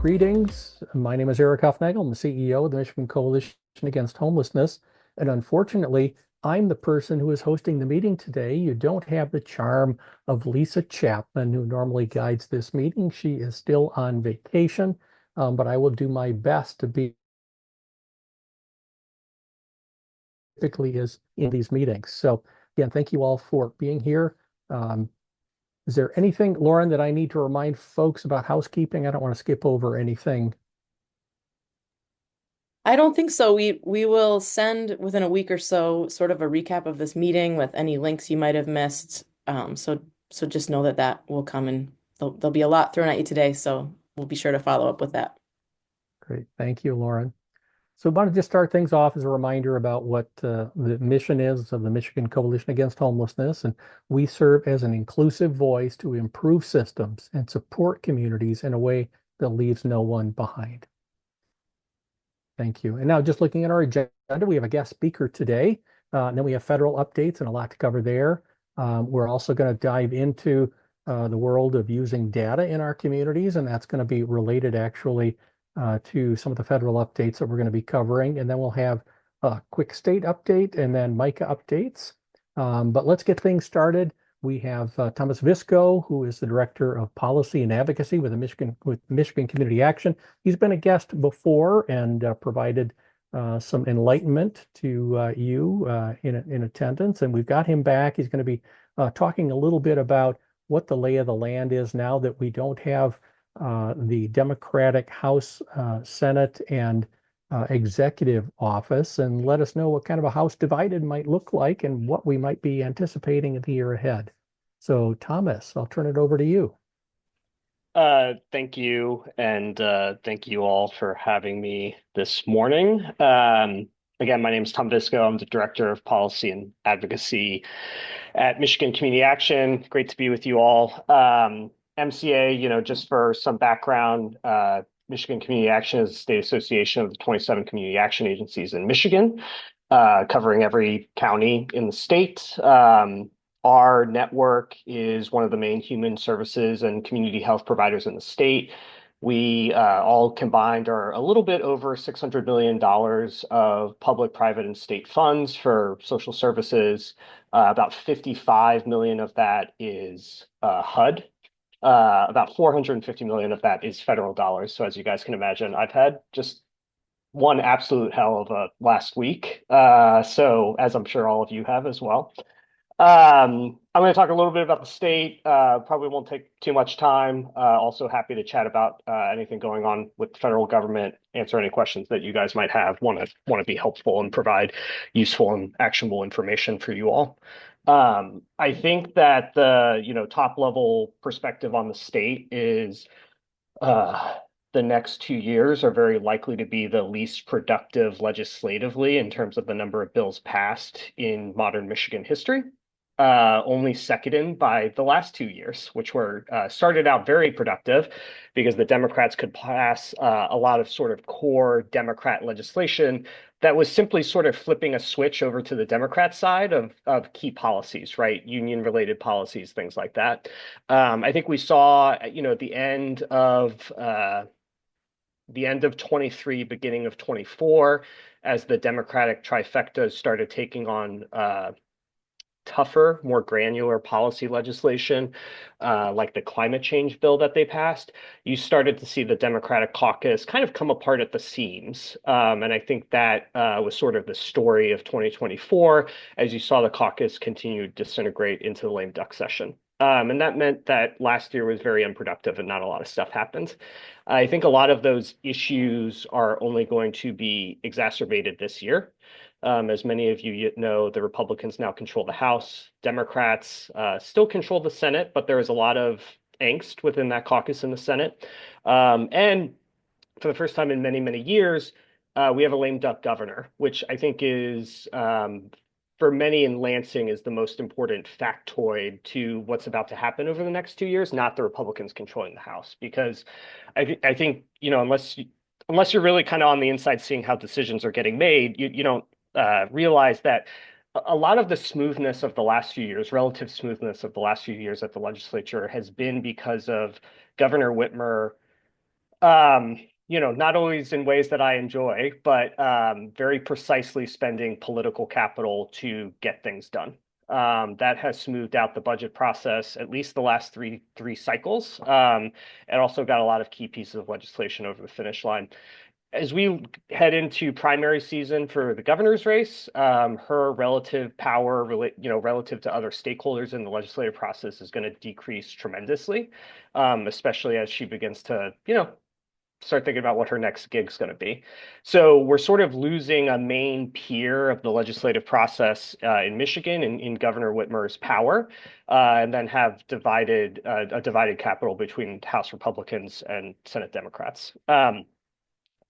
Greetings. My name is Eric Hoffnagel. I'm the CEO of the Michigan Coalition Against Homelessness. And unfortunately, I'm the person who is hosting the meeting today. You don't have the charm of Lisa Chapman, who normally guides this meeting. She is still on vacation, but I will do my best to be typically is in these meetings. So again, thank you all for being here. Um, is there anything, Lauren, that I need to remind folks about housekeeping? I don't want to skip over anything. I don't think so. We will send within a week or so sort of a recap of this meeting with any links you might have missed. So just know that that will come and there'll be a lot thrown at you today, so we'll be sure to follow up with that. Great. Thank you, Lauren. So I want to just start things off as a reminder about what the mission is of the Michigan Coalition Against Homelessness. And we serve as an inclusive voice to improve systems and support communities in a way that leaves no one behind. Thank you. And now just looking at our agenda, we have a guest speaker today. And then we have federal updates and a lot to cover there. We're also going to dive into the world of using data in our communities, and that's going to be related actually to some of the federal updates that we're going to be covering. And then we'll have a quick state update and then MICA updates. But let's get things started. We have Thomas Visco, who is the Director of Policy and Advocacy with Michigan Community Action. He's been a guest before and provided some enlightenment to you in attendance. And we've got him back. He's going to be talking a little bit about what the lay of the land is now that we don't have the Democratic House, Senate, and executive office, and let us know what kind of a house divided might look like and what we might be anticipating in the year ahead. So, Thomas, I'll turn it over to you. Thank you, and thank you all for having me this morning. Again, my name is Tom Visco. I'm the Director of Policy and Advocacy at Michigan Community Action. Great to be with you all. MCA, just for some background, Michigan Community Action is a state association of the 27 community action agencies in Michigan, covering every county in the state. Our network is one of the main human services and community health providers in the state. We all combined are a little bit over $600 million of public, private, and state funds for social services. About 55 million of that is HUD. About 450 million of that is federal dollars. So as you guys can imagine, I've had just one absolute hell of a last week. So as I'm sure all of you have as well. I'm going to talk a little bit about the state. Probably won't take too much time. Also happy to chat about anything going on with the federal government, answer any questions that you guys might have. Want to be helpful and provide useful and actionable information for you all. I think that the top level perspective on the state is the next 2 years are very likely to be the least productive legislatively in terms of the number of bills passed in modern Michigan history. Only seconded by the last 2 years, which were started out very productive because the Democrats could pass a lot of sort of core Democrat legislation that was simply sort of flipping a switch over to the Democrat side of key policies, right? Union related policies, things like that. I think we saw, at the end of 23, beginning of 24, as the Democratic trifecta started taking on tougher, more granular policy legislation, like the climate change bill that they passed, you started to see the Democratic caucus kind of come apart at the seams. And I think that was sort of the story of 2024 as you saw the caucus continue to disintegrate into the lame duck session. And that meant that last year was very unproductive and not a lot of stuff happened. I think a lot of those issues are only going to be exacerbated this year. As many of you know, the Republicans now control the House. Democrats still control the Senate, but there is a lot of angst within that caucus in the Senate. And for the first time in many, many years, we have a lame duck governor, which I think is, for many in Lansing, is the most important factoid to what's about to happen over the next 2 years, not the Republicans controlling the House. Because I think, unless you're really kind of on the inside seeing how decisions are getting made, you don't realize that a lot of the smoothness of the last few years, relative smoothness of the last few years at the legislature, has been because of Governor Whitmer Not always in ways that I enjoy, but very precisely spending political capital to get things done. That has smoothed out the budget process, at least the last three cycles, and also got a lot of key pieces of legislation over the finish line. As we head into primary season for the governor's race, her relative power, relative to other stakeholders in the legislative process is going to decrease tremendously, especially as she begins to, start thinking about what her next gig's going to be. So we're sort of losing a main peer of the legislative process in Michigan in Governor Whitmer's power, and then have a divided capital between House Republicans and Senate Democrats.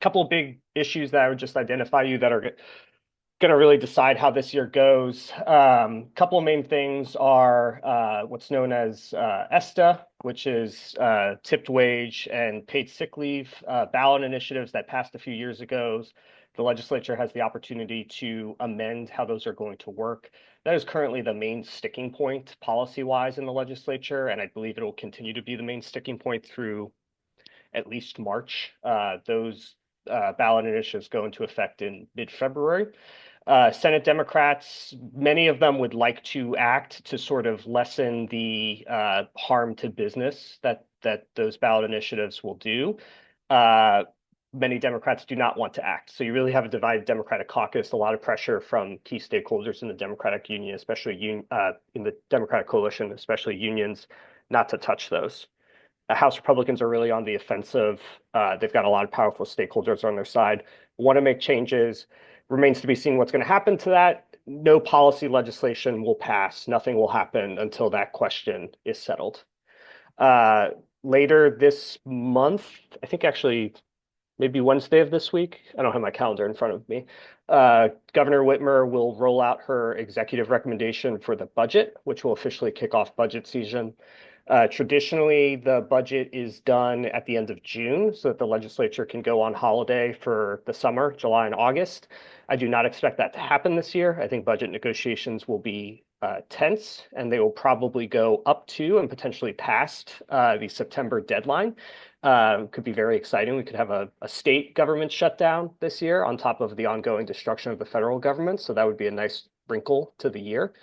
Couple of big issues that I would just identify you that are going to really decide how this year goes. Couple of main things are what's known as ESTA, which is tipped wage and paid sick leave ballot initiatives that passed a few years ago. The legislature has the opportunity to amend how those are going to work. That is currently the main sticking point policy-wise in the legislature, and I believe it will continue to be the main sticking point through at least March. Those ballot initiatives go into effect in mid-February. Senate Democrats, many of them would like to act to sort of lessen the harm to business that those ballot initiatives will do. Many Democrats do not want to act. So you really have a divided Democratic caucus, a lot of pressure from key stakeholders in the Democratic Union, especially in the Democratic coalition, especially unions, not to touch those. House Republicans are really on the offensive. They've got a lot of powerful stakeholders on their side, want to make changes. Remains to be seen what's going to happen to that. No policy legislation will pass. Nothing will happen until that question is settled. Later this month, I think actually maybe Wednesday of this week, I don't have my calendar in front of me, Governor Whitmer will roll out her executive recommendation for the budget, which will officially kick off budget season. Traditionally, the budget is done at the end of June so that the legislature can go on holiday for the summer, July and August. I do not expect that to happen this year. I think budget negotiations will be tense, and they will probably go up to and potentially past the September deadline. Could be very exciting. We could have a state government shutdown this year on top of the ongoing destruction of the federal government. So that would be a nice wrinkle to the year.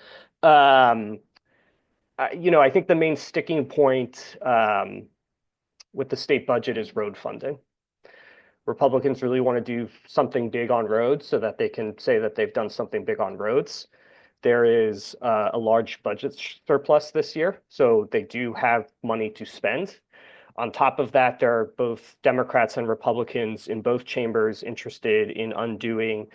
I think the main sticking point with the state budget is road funding. Republicans really want to do something big on roads so that they can say that they've done something big on roads. There is a large budget surplus this year, so they do have money to spend. On top of that, there are both Democrats and Republicans in both chambers interested in undoing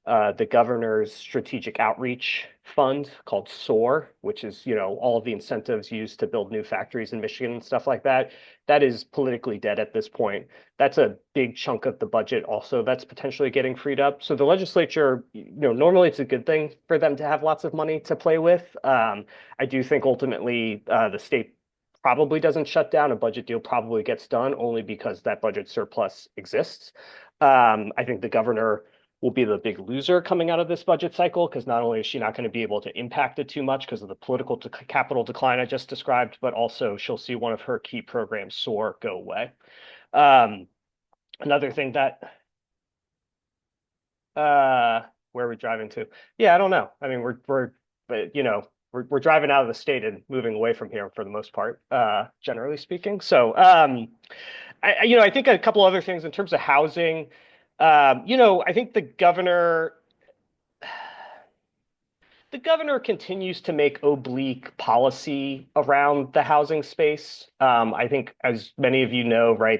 the governor's strategic outreach fund called SOAR, which is, all of the incentives used to build new factories in Michigan and stuff like that. That is politically dead at this point. That's a big chunk of the budget also that's potentially getting freed up. So the legislature, normally it's a good thing for them to have lots of money to play with. I do think ultimately the state probably doesn't shut down. A budget deal probably gets done only because that budget surplus exists. I think the governor will be the big loser coming out of this budget cycle because not only is she not going to be able to impact it too much because of the political capital decline I just described, but also she'll see one of her key programs, SOAR, go away. Another thing that where are we driving to? Yeah, I don't know. I mean, we're driving out of the state and moving away from here for the most part, generally speaking. So, I think a couple other things in terms of housing. I think the governor continues to make oblique policy around the housing space. I think, as many of you know, right,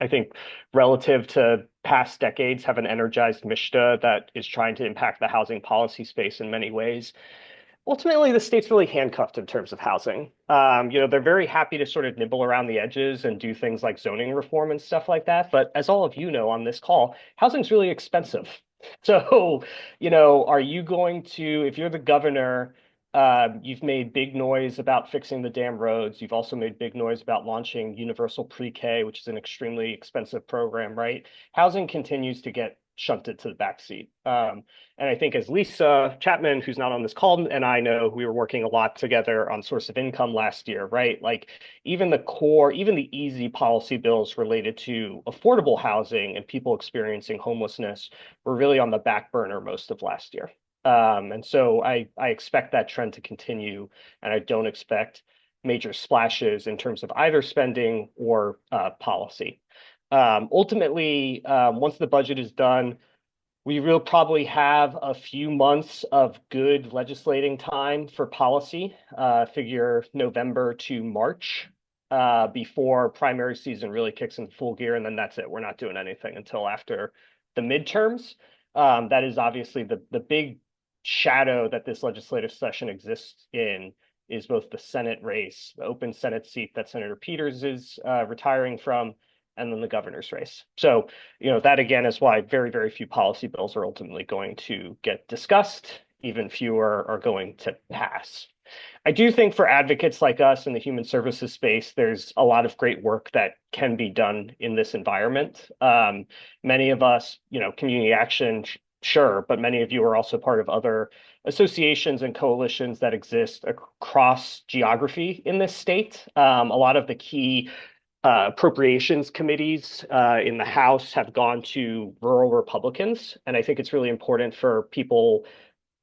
I think relative to past decades, have an energized MISHDA that is trying to impact the housing policy space in many ways. Ultimately, the state's really handcuffed in terms of housing. They're very happy to sort of nibble around the edges and do things like zoning reform and stuff like that. But as all of you know on this call, housing's really expensive. So, are you going to, if you're the governor, you've made big noise about fixing the damn roads. You've also made big noise about launching universal pre-K, which is an extremely expensive program, right? Housing continues to get shunted to the back seat. And I think as Lisa Chapman, who's not on this call, and I know, we were working a lot together on source of income last year, right? Like even the core, even the easy policy bills related to affordable housing and people experiencing homelessness were really on the back burner most of last year. And so I expect that trend to continue, and I don't expect major splashes in terms of either spending or policy. Ultimately, once the budget is done, we will probably have a few months of good legislating time for policy, figure November to March, before primary season really kicks in full gear, and then that's it. We're not doing anything until after the midterms. That is obviously the big shadow that this legislative session exists in is both the Senate race, the open Senate seat that Senator Peters is retiring from, and then the governor's race. So, that again is why very, very few policy bills are ultimately going to get discussed. Even fewer are going to pass. I do think for advocates like us in the human services space, there's a lot of great work that can be done in this environment. Many of us, community action, sure, but many of you are also part of other associations and coalitions that exist across geography in this state. A lot of the key appropriations committees in the House have gone to rural Republicans, and I think it's really important for people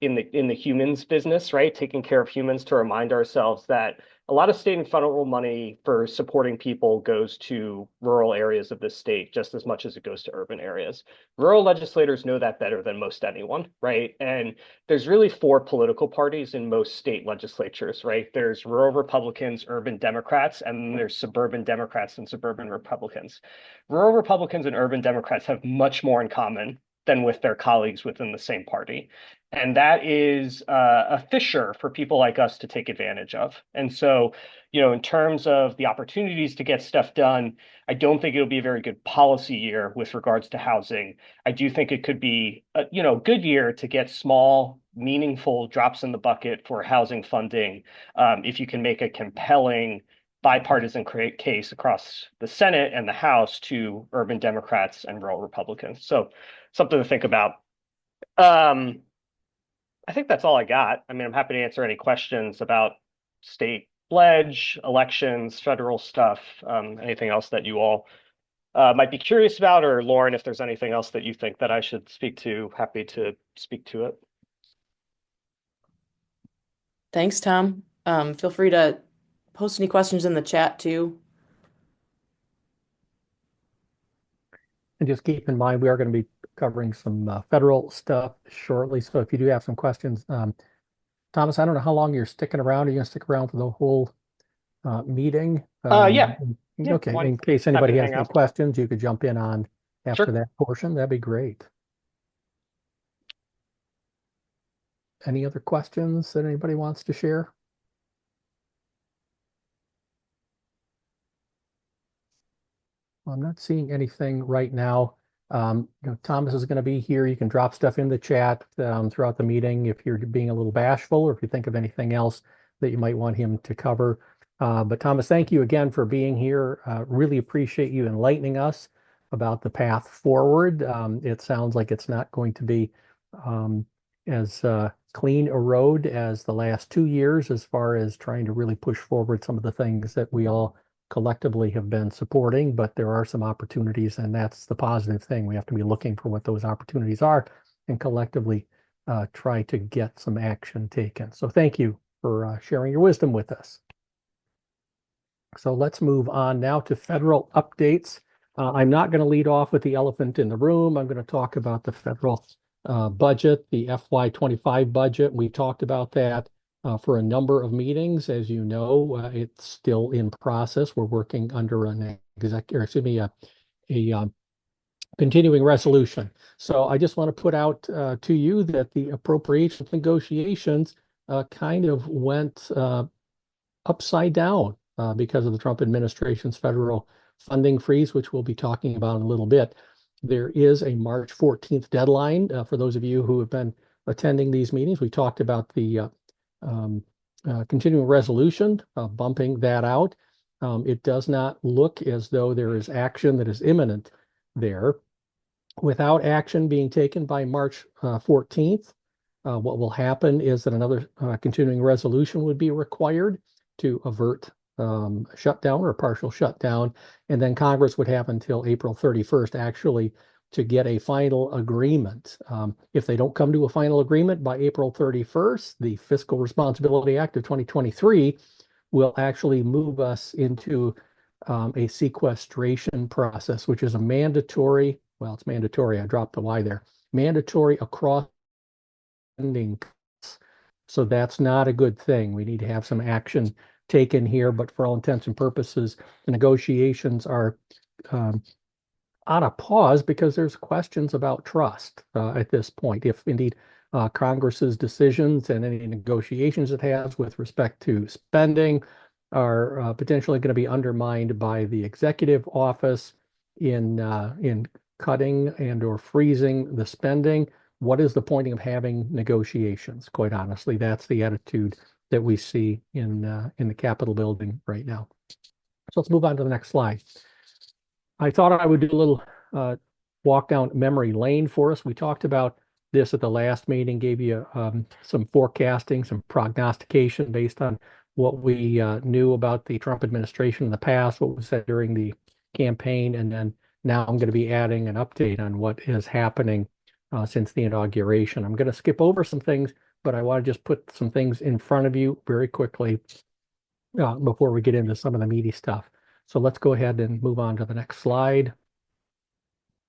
in the humans business, right, taking care of humans, to remind ourselves that a lot of state and federal money for supporting people goes to rural areas of the state just as much as it goes to urban areas. Rural legislators know that better than most anyone, right? And there's really four political parties in most state legislatures, right? There's rural Republicans, urban Democrats, and there's suburban Democrats and suburban Republicans. Rural Republicans and urban Democrats have much more in common than with their colleagues within the same party. And that is a fissure for people like us to take advantage of. And so, in terms of the opportunities to get stuff done, I don't think it'll be a very good policy year with regards to housing. I do think it could be a good year to get small, meaningful drops in the bucket for housing funding, if you can make a compelling bipartisan case across the Senate and the House to urban Democrats and rural Republicans. So something to think about. I think that's all I got. I mean, I'm happy to answer any questions about state pledge, elections, federal stuff, anything else that you all might be curious about, or Lauren, if there's anything else that you think that I should speak to, happy to speak to it. Thanks, Tom. Feel free to post any questions in the chat too. And just keep in mind, we are going to be covering some federal stuff shortly. So if you do have some questions, Thomas, I don't know how long you're sticking around. Are you going to stick around for the whole meeting? Yeah. Okay. Fine. In case anybody Happy to has hang any out. questions, you could jump in on after Sure. that portion. That'd be great. Any other questions that anybody wants to share? I'm not seeing anything right now. Thomas is going to be here. You can drop stuff in the chat throughout the meeting if you're being a little bashful, or if you think of anything else that you might want him to cover. But Thomas, thank you again for being here. Really appreciate you enlightening us about the path forward. It sounds like it's not going to be as clean a road as the last 2 years, as far as trying to really push forward some of the things that we all collectively have been supporting, but there are some opportunities, and that's the positive thing. We have to be looking for what those opportunities are and collectively try to get some action taken. So thank you for sharing your wisdom with us. So let's move on now to federal updates. I'm not going to lead off with the elephant in the room. I'm going to talk about the federal budget, the FY25 budget. We talked about that for a number of meetings. As you know, it's still in process. We're working under a continuing resolution. So I just want to put out to you that the appropriations negotiations kind of went upside down because of the Trump administration's federal funding freeze, which we'll be talking about in a little bit. There is a March 14th deadline for those of you who have been attending these meetings. We talked about the continuing resolution, bumping that out. It does not look as though there is action that is imminent there. Without action being taken by March 14th, what will happen is that another continuing resolution would be required to avert a shutdown or a partial shutdown. And then Congress would have until April 31st actually to get a final agreement. If they don't come to a final agreement by April 31st, the Fiscal Responsibility Act of 2023 will actually move us into a sequestration process, which is a mandatory, well, it's mandatory, I dropped the Y there, mandatory across spending. So that's not a good thing. We need to have some action taken here, but for all intents and purposes, the negotiations are um, on a pause because there's questions about trust at this point. If indeed Congress's decisions and any negotiations it has with respect to spending are potentially going to be undermined by the executive office in cutting and or freezing the spending, what is the point of having negotiations? Quite honestly, that's the attitude that we see in the Capitol building right now. So let's move on to the next slide. I thought I would do a little walk down memory lane for us. We talked about this at the last meeting, gave you some forecasting, some prognostication based on what we knew about the Trump administration in the past, what was said during the campaign, and then now I'm going to be adding an update on what is happening since the inauguration. I'm going to skip over some things, but I want to just put some things in front of you very quickly before we get into some of the meaty stuff. So let's go ahead and move on to the next slide.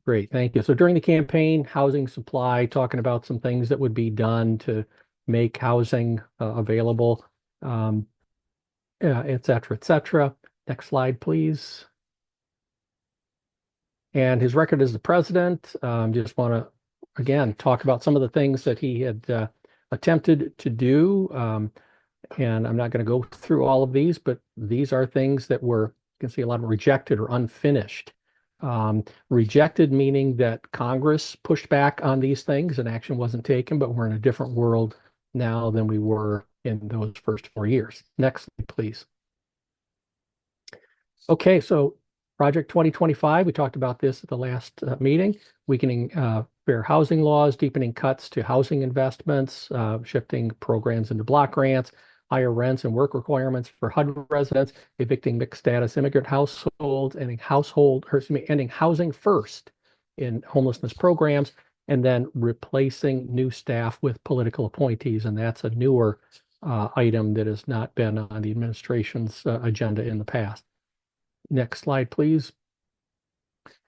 Great, thank you. So during the campaign, housing supply, talking about some things that would be done to make housing available, et cetera, et cetera. Next slide, please. And his record as the president, just want to, again, talk about some of the things that he had attempted to do. And I'm not going to go through all of these, but these are things that were, you can see a lot of rejected or unfinished. Rejected meaning that Congress pushed back on these things and action wasn't taken, but we're in a different world now than we were in those first 4 years. Next, please. Okay, so Project 2025, we talked about this at the last meeting, weakening fair housing laws, deepening cuts to housing investments, shifting programs into block grants, higher rents and work requirements for HUD residents, evicting mixed status immigrant households, ending ending housing first in homelessness programs, and then replacing new staff with political appointees. And that's a newer item that has not been on the administration's agenda in the past. Next slide, please.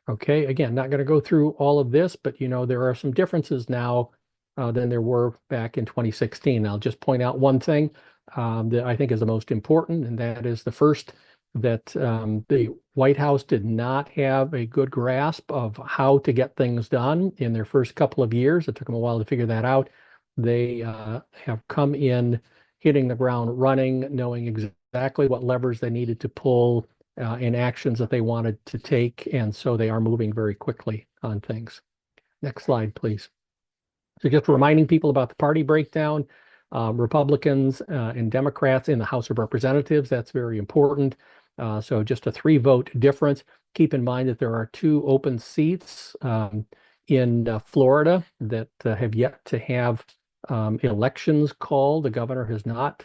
Okay, again, not going to go through all of this, but there are some differences now than there were back in 2016. I'll just point out one thing that I think is the most important, and that is the first, that the White House did not have a good grasp of how to get things done in their first couple of years. It took them a while to figure that out. They have come in hitting the ground running, knowing exactly what levers they needed to pull and actions that they wanted to take. And so they are moving very quickly on things. Next slide, please. So just reminding people about the party breakdown, Republicans and Democrats in the House of Representatives, that's very important. So just a 3-vote difference. Keep in mind that there are 2 open seats in Florida that have yet to have elections called. The governor has not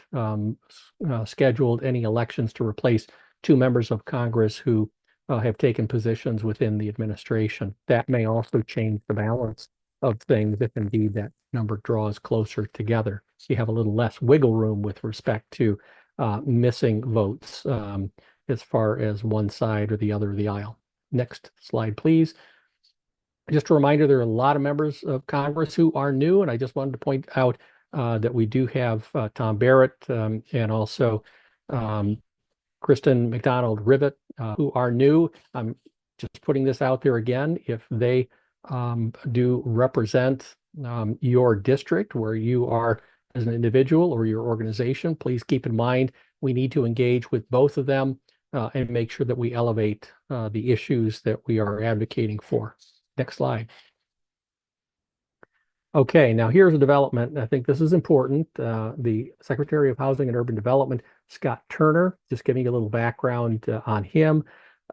scheduled any elections to replace 2 members of Congress who have taken positions within the administration. That may also change the balance of things if indeed that number draws closer together. So you have a little less wiggle room with respect to missing votes as far as one side or the other of the aisle. Next slide, please. Just a reminder, there are a lot of members of Congress who are new, and I just wanted to point out that we do have Tom Barrett and also Kristen McDonald-Rivet, who are new. I'm just putting this out there again. If they do represent your district where you are as an individual or your organization, please keep in mind we need to engage with both of them and make sure that we elevate the issues that we are advocating for. Next slide. Okay, now here's a development. I think this is important. The Secretary of Housing and Urban Development, Scott Turner, just giving you a little background on him.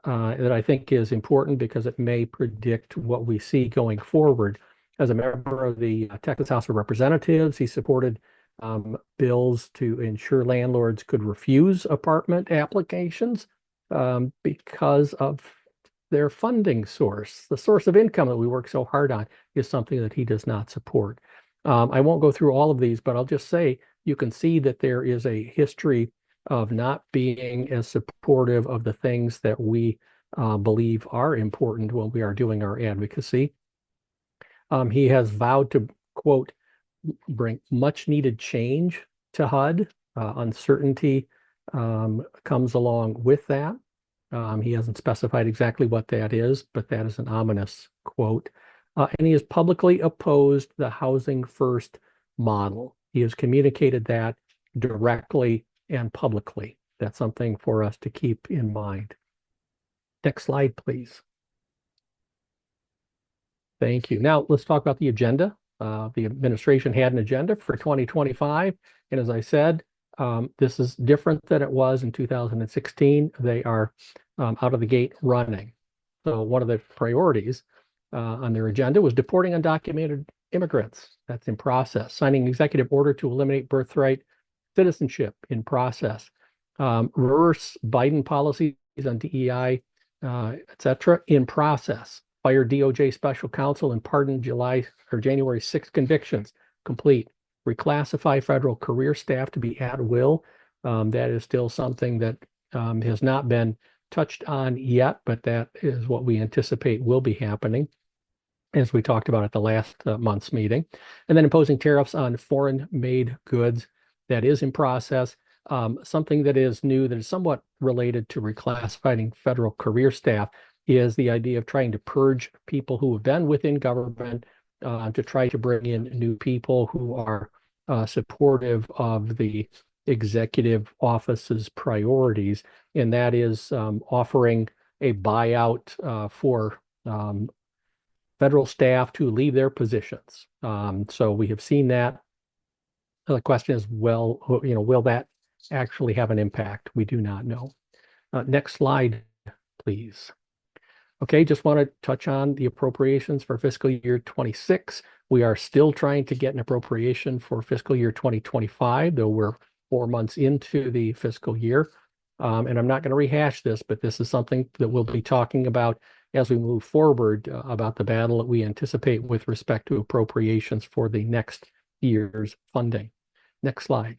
that I think is important because it may predict what we see going forward. As a member of the Texas House of Representatives, he supported bills to ensure landlords could refuse apartment applications because of their funding source. The source of income that we work so hard on is something that he does not support. I won't go through all of these, but I'll just say you can see that there is a history of not being as supportive of the things that we believe are important when we are doing our advocacy. He has vowed to, quote, bring much needed change to HUD. Uncertainty comes along with that. He hasn't specified exactly what that is, but that is an ominous quote. And he has publicly opposed the housing first model. He has communicated that directly and publicly. That's something for us to keep in mind. Next slide, please. Thank you. Now let's talk about the agenda. The administration had an agenda for 2025. And as I said, this is different than it was in 2016. They are out of the gate running. So one of the priorities on their agenda was deporting undocumented immigrants. That's in process. Signing executive order to eliminate birthright citizenship in process. Reverse Biden policies on DEI, et cetera, in process. Fire DOJ special counsel and pardon January 6 convictions, complete. Reclassify federal career staff to be at will. That is still something that has not been touched on yet, but that is what we anticipate will be happening, as we talked about at the last month's meeting. And then imposing tariffs on foreign-made goods. That is in process. Something that is new, that is somewhat related to reclassifying federal career staff, is the idea of trying to purge people who have been within government to try to bring in new people who are supportive of the executive office's priorities, and that is offering a buyout for federal staff to leave their positions. So we have seen that. The question is, well, will that actually have an impact? We do not know. Next slide, please. Okay, just want to touch on the appropriations for fiscal year 26. We are still trying to get an appropriation for fiscal year 2025, though we're 4 months into the fiscal year. And I'm not going to rehash this, but this is something that we'll be talking about as we move forward about the battle that we anticipate with respect to appropriations for the next year's funding. Next slide.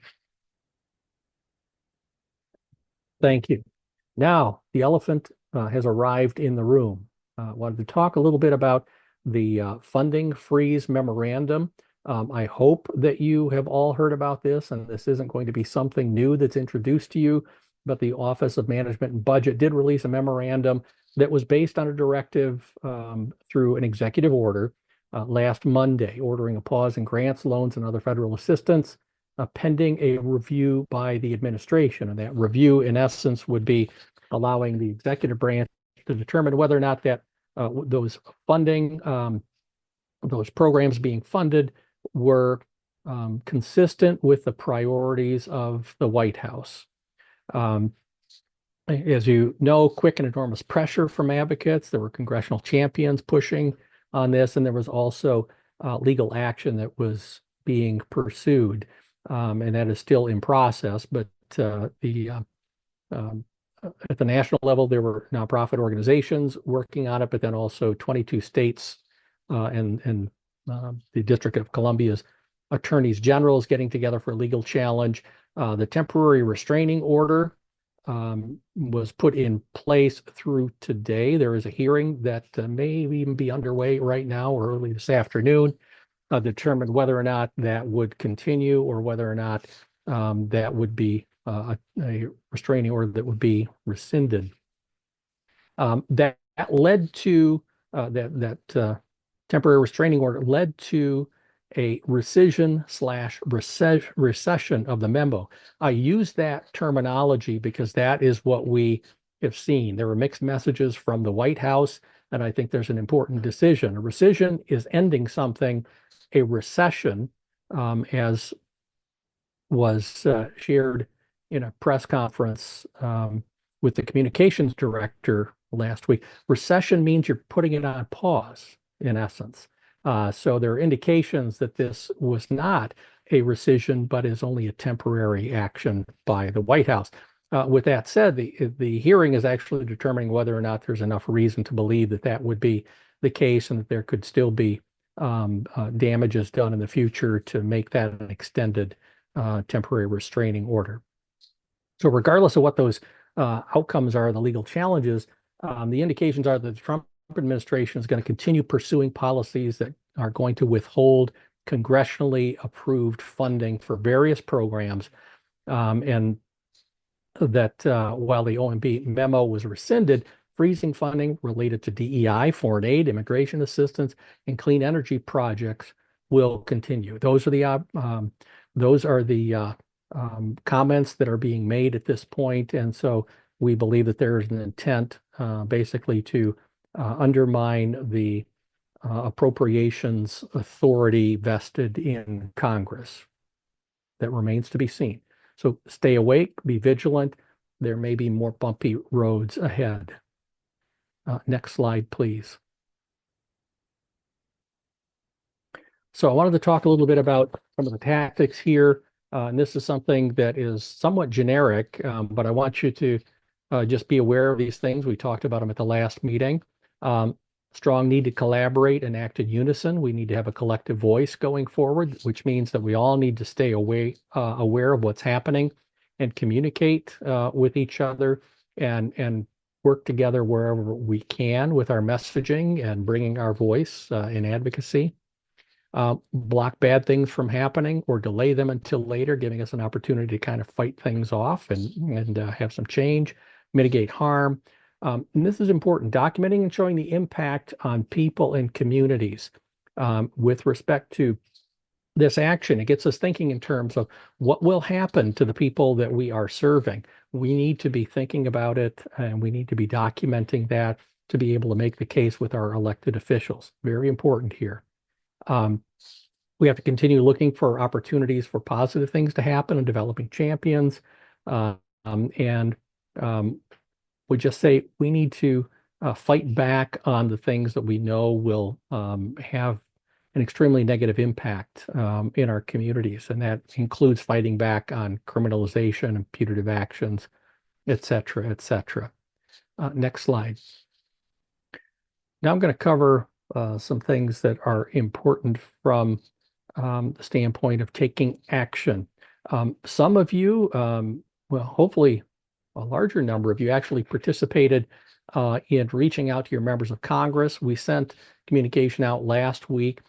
Thank you. Now, the elephant has arrived in the room. Wanted to talk a little bit about the funding freeze memorandum. I hope that you have all heard about this, and this isn't going to be something new that's introduced to you, but the Office of Management and Budget did release a memorandum that was based on a directive through an executive order last Monday, ordering a pause in grants, loans, and other federal assistance pending a review by the administration. And that review, in essence, would be allowing the executive branch to determine whether or not that those funding, those programs being funded were consistent with the priorities of the White House. As you know, quick and enormous pressure from advocates. There were congressional champions pushing on this, and there was also legal action that was being pursued, and that is still in process. But at the national level, there were nonprofit organizations working on it, but then also 22 states and the District of Columbia's attorneys generals getting together for a legal challenge. The temporary restraining order was put in place through today. There is a hearing that may even be underway right now or early this afternoon, determine whether or not that would continue or whether or not that would be a restraining order that would be rescinded. That led to that temporary restraining order led to a rescission / recession of the memo. I use that terminology because that is what we have seen. There were mixed messages from the White House, and I think there's an important decision. A rescission is ending something. A recession, as was shared in a press conference with the communications director last week. Recession means you're putting it on pause, in essence. So there are indications that this was not a rescission, but is only a temporary action by the White House. With that said, the hearing is actually determining whether or not there's enough reason to believe that that would be the case and that there could still be damages done in the future to make that an extended temporary restraining order. So regardless of what those outcomes are, the legal challenges, the indications are that the Trump administration is going to continue pursuing policies that are going to withhold congressionally approved funding for various programs, and that while the OMB memo was rescinded, freezing funding related to DEI, foreign aid, immigration assistance, and clean energy projects will continue. Those are the comments that are being made at this point, and so we believe that there is an intent basically to undermine the appropriations authority vested in Congress. That remains to be seen. So stay awake, be vigilant. There may be more bumpy roads ahead. Next slide, please. So I wanted to talk a little bit about some of the tactics here. And this is something that is somewhat generic, but I want you to just be aware of these things. We talked about them at the last meeting. Strong need to collaborate and act in unison. We need to have a collective voice going forward, which means that we all need to stay aware of what's happening and communicate with each other and work together wherever we can with our messaging and bringing our voice in advocacy. Block bad things from happening or delay them until later, giving us an opportunity to kind of fight things off and have some change, mitigate harm. And this is important, documenting and showing the impact on people and communities with respect to this action. It gets us thinking in terms of what will happen to the people that we are serving. We need to be thinking about it, and we need to be documenting that to be able to make the case with our elected officials. Very important here. We have to continue looking for opportunities for positive things to happen and developing champions. We just say we need to fight back on the things that we know will have an extremely negative impact in our communities. And that includes fighting back on criminalization and putative actions, et cetera, et cetera. Next slide. Now I'm going to cover some things that are important from the standpoint of taking action. Some of you, well, hopefully a larger number of you actually participated in reaching out to your members of Congress. We sent communication out last week.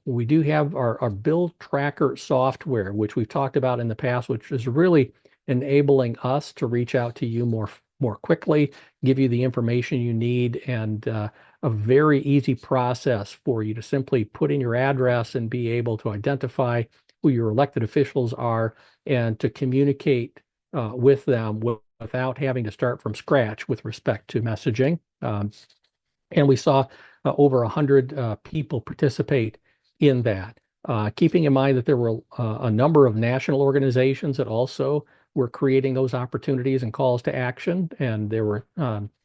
We do have our bill tracker software, which we've talked about in the past, which is really enabling us to reach out to you more quickly, give you the information you need, and a very easy process for you to simply put in your address and be able to identify who your elected officials are and to communicate with them without having to start from scratch with respect to messaging. And we saw over 100 people participate in that. Keeping in mind that there were a number of national organizations that also were creating those opportunities and calls to action, and there were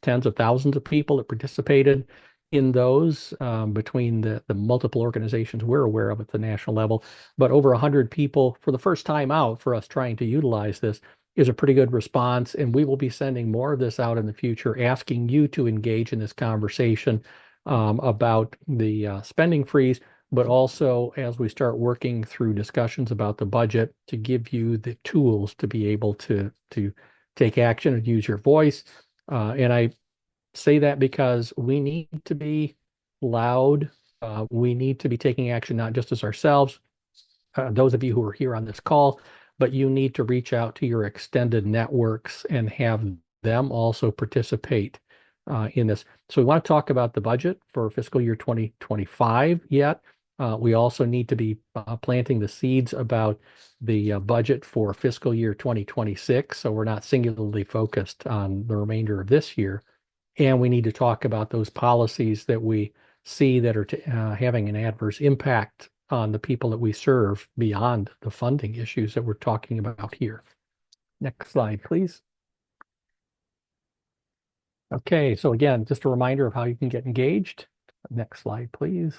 tens of thousands of people that participated in those between the multiple organizations we're aware of at the national level. But over 100 people for the first time out for us trying to utilize this is a pretty good response, and we will be sending more of this out in the future, asking you to engage in this conversation about the spending freeze, but also as we start working through discussions about the budget to give you the tools to be able to take action and use your voice. And I say that because we need to be loud. We need to be taking action, not just as ourselves, those of you who are here on this call, but you need to reach out to your extended networks and have them also participate in this. So we want to talk about the budget for fiscal year 2025 yet. We also need to be planting the seeds about the budget for fiscal year 2026. So we're not singularly focused on the remainder of this year. And we need to talk about those policies that we see that are having an adverse impact on the people that we serve beyond the funding issues that we're talking about here. Next slide, please. Okay, so again, just a reminder of how you can get engaged. Next slide, please.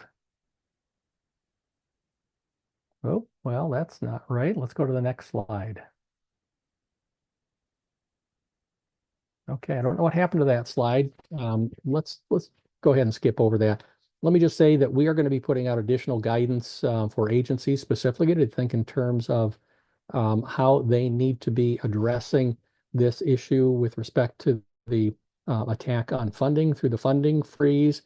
Oh, well, that's not right. Let's go to the next slide. Okay, I don't know what happened to that slide. Let's go ahead and skip over that. Let me just say that we are going to be putting out additional guidance for agencies specifically to think in terms of how they need to be addressing this issue with respect to the attack on funding through the funding freeze.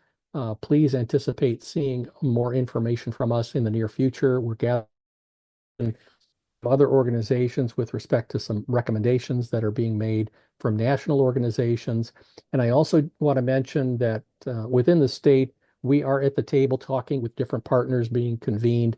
Please anticipate seeing more information from us in the near future. We're gathering other organizations with respect to some recommendations that are being made from national organizations. And I also want to mention that within the state, we are at the table talking with different partners being convened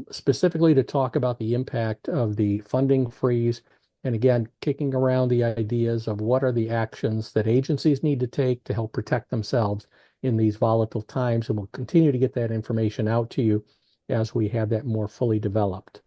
specifically to talk about the impact of the funding freeze. And again, kicking around the ideas of what are the actions that agencies need to take to help protect themselves in these volatile times. And we'll continue to get that information out to you as we have that more fully developed.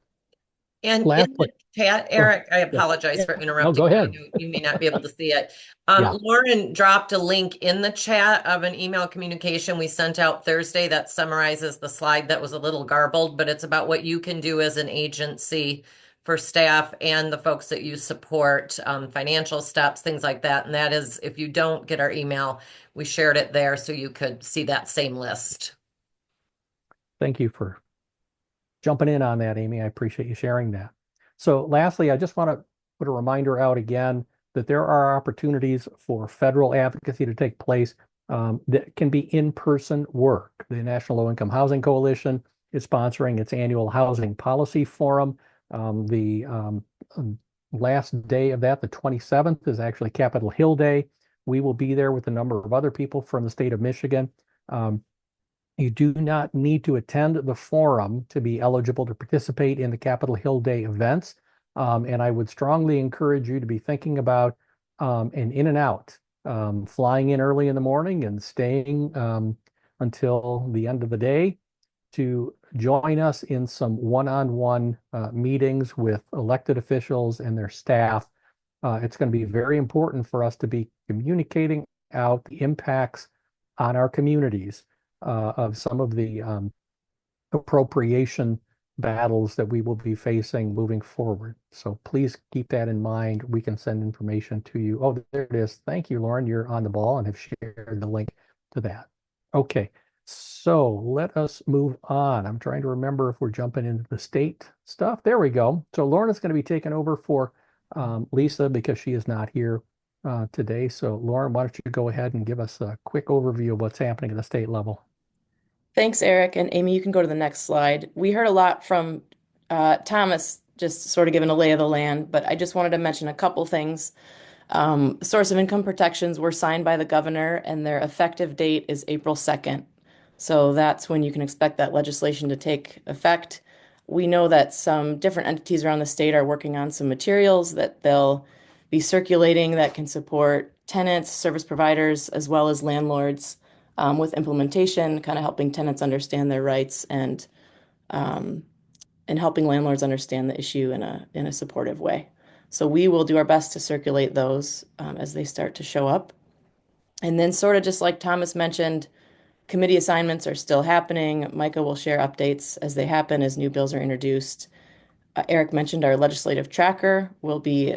And in Last, the chat, oh, Eric, I yeah. apologize for No, interrupting. go ahead. You may not be able to see it. Yeah. Lauren dropped a link in the chat of an email communication we sent out Thursday that summarizes the slide that was a little garbled, but it's about what you can do as an agency for staff and the folks that you support, financial steps, things like that. And that is, if you don't get our email, we shared it there so you could see that same list. Thank you for jumping in on that, Amy. I appreciate you sharing that. So lastly, I just want to put a reminder out again that there are opportunities for federal advocacy to take place that can be in-person work. The National Low Income Housing Coalition is sponsoring its annual Housing Policy Forum. The last day of that, the 27th, is actually Capitol Hill Day. We will be there with a number of other people from the state of Michigan. You do not need to attend the forum to be eligible to participate in the Capitol Hill Day events. And I would strongly encourage you to be thinking about an in and out, flying in early in the morning and staying until the end of the day to join us in some one-on-one meetings with elected officials and their staff. It's going to be very important for us to be communicating out the impacts on our communities of some of the appropriation battles that we will be facing moving forward. So please keep that in mind. We can send information to you. Oh, there it is. Thank you, Lauren. You're on the ball and have shared the link to that. Okay, so let us move on. I'm trying to remember if we're jumping into the state stuff. There we go. So Lauren is going to be taking over for Lisa because she is not here today. So Lauren, why don't you go ahead and give us a quick overview of what's happening at the state level? Thanks, Eric. And Amy, you can go to the next slide. We heard a lot from Thomas, just sort of giving a lay of the land, but I just wanted to mention a couple things. Source of income protections were signed by the governor, and their effective date is April 2nd. So that's when you can expect that legislation to take effect. We know that some different entities around the state are working on some materials that they'll be circulating that can support tenants, service providers, as well as landlords with implementation, kind of helping tenants understand their rights and helping landlords understand the issue in a supportive way. So we will do our best to circulate those as they start to show up. And then sort of just like Thomas mentioned, committee assignments are still happening. Micah will share updates as they happen, as new bills are introduced. Eric mentioned our legislative tracker. We'll be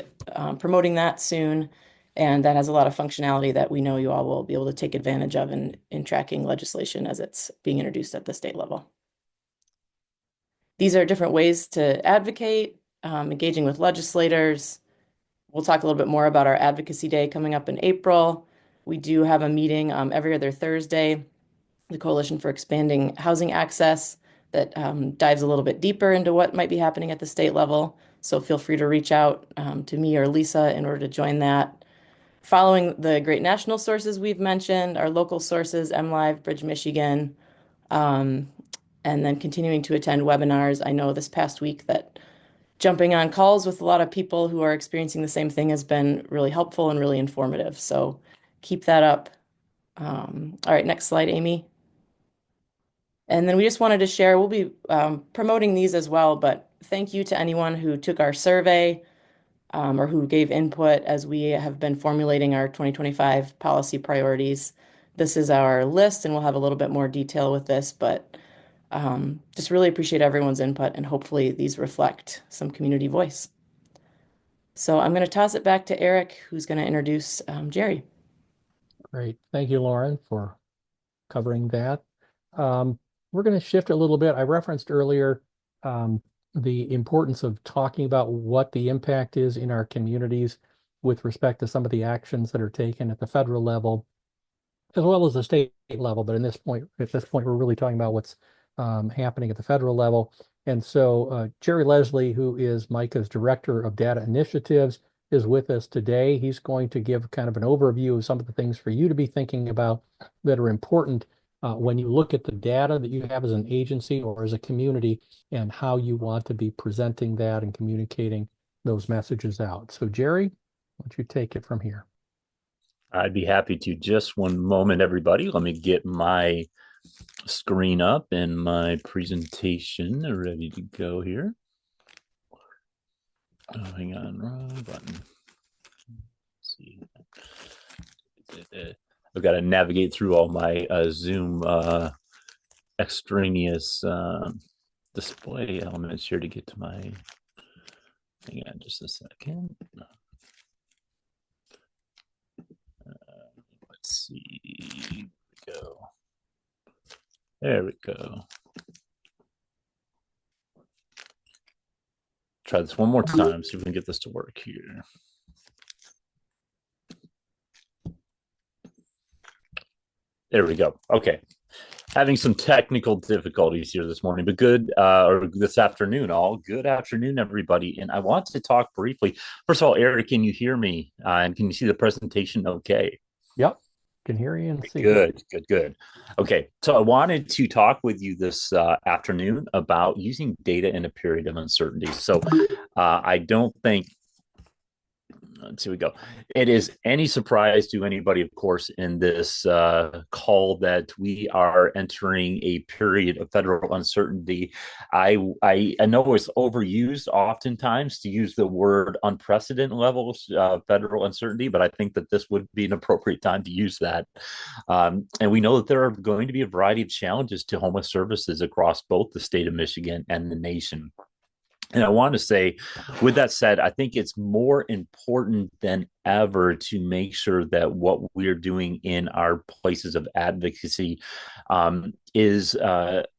promoting that soon. And that has a lot of functionality that we know you all will be able to take advantage of in tracking legislation as it's being introduced at the state level. These are different ways to advocate, engaging with legislators. We'll talk a little bit more about our Advocacy Day coming up in April. We do have a meeting every other Thursday, the Coalition for Expanding Housing Access, that dives a little bit deeper into what might be happening at the state level. So feel free to reach out to me or Lisa in order to join that. Following the great national sources we've mentioned, our local sources, MLive, Bridge Michigan, and then continuing to attend webinars. I know this past week that jumping on calls with a lot of people who are experiencing the same thing has been really helpful and really informative. So keep that up. All right, next slide, Amy. And then we just wanted to share, we'll be promoting these as well, but thank you to anyone who took our survey. or who gave input as we have been formulating our 2025 policy priorities. This is our list, and we'll have a little bit more detail with this, but just really appreciate everyone's input, and hopefully these reflect some community voice. So I'm going to toss it back to Eric, who's going to introduce Jerry. Great. Thank you, Lauren, for covering that. We're going to shift a little bit. I referenced earlier the importance of talking about what the impact is in our communities with respect to some of the actions that are taken at the federal level, as well as the state level. But at this point, we're really talking about what's happening at the federal level. And so Jerry Leslie, who is MICA's Director of Data Initiatives, is with us today. He's going to give kind of an overview of some of the things for you to be thinking about that are important when you look at the data that you have as an agency or as a community and how you want to be presenting that and communicating those messages out. So Jerry, why don't you take it from here? I'd be happy to. Just one moment, everybody. Let me get my screen up and my presentation ready to go here. Oh, hang on, wrong button. Let's see. I've got to navigate through all my Zoom extraneous display elements here to get to my. Hang on just a second. Let's see. Here we go. There we go. Try this one more time, see if we can get this to work here. There we go. Okay. Having some technical difficulties here this morning, but good, or this afternoon, all good afternoon, everybody. And I want to talk briefly. First of all, Eric, can you hear me? And can you see the presentation okay? Yep. Can hear you and see. Good. Okay, so I wanted to talk with you this afternoon about using data in a period of uncertainty. So I don't think, let's see, we go. It is any surprise to anybody, of course, in this call that we are entering a period of federal uncertainty. I know it's overused oftentimes to use the word unprecedented levels of federal uncertainty, but I think that this would be an appropriate time to use that. And we know that there are going to be a variety of challenges to homeless services across both the state of Michigan and the nation. And I want to say, with that said, I think it's more important than ever to make sure that what we're doing in our places of advocacy is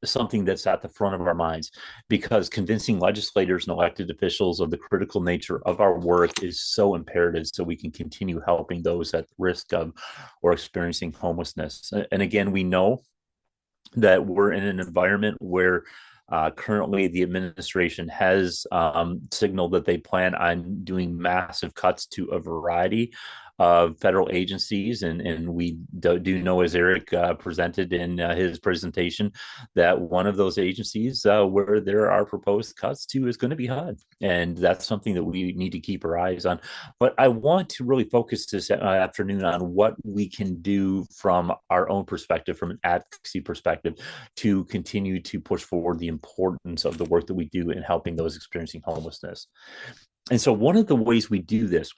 something that's at the front of our minds, because convincing legislators and elected officials of the critical nature of our work is so imperative so we can continue helping those at risk of or experiencing homelessness. And again, we know that we're in an environment where currently, the administration has signaled that they plan on doing massive cuts to a variety of federal agencies. And we do know, as Eric presented in his presentation, that one of those agencies where there are proposed cuts to is going to be HUD. And that's something that we need to keep our eyes on. But I want to really focus this afternoon on what we can do from our own perspective, from an advocacy perspective, to continue to push forward the importance of the work that we do in helping those experiencing homelessness. And so one of the ways we do this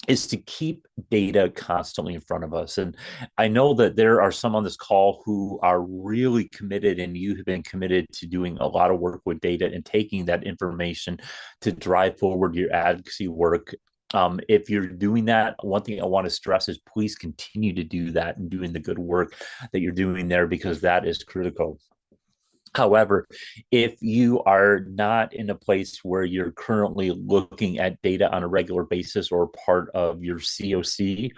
is to keep data constantly in front of us. And I know that there are some on this call who are really committed, and you have been committed to doing a lot of work with data and taking that information to drive forward your advocacy work. If you're doing that, one thing I want to stress is please continue to do that and doing the good work that you're doing there, because that is critical. However, if you are not in a place where you're currently looking at data on a regular basis, or part of your COC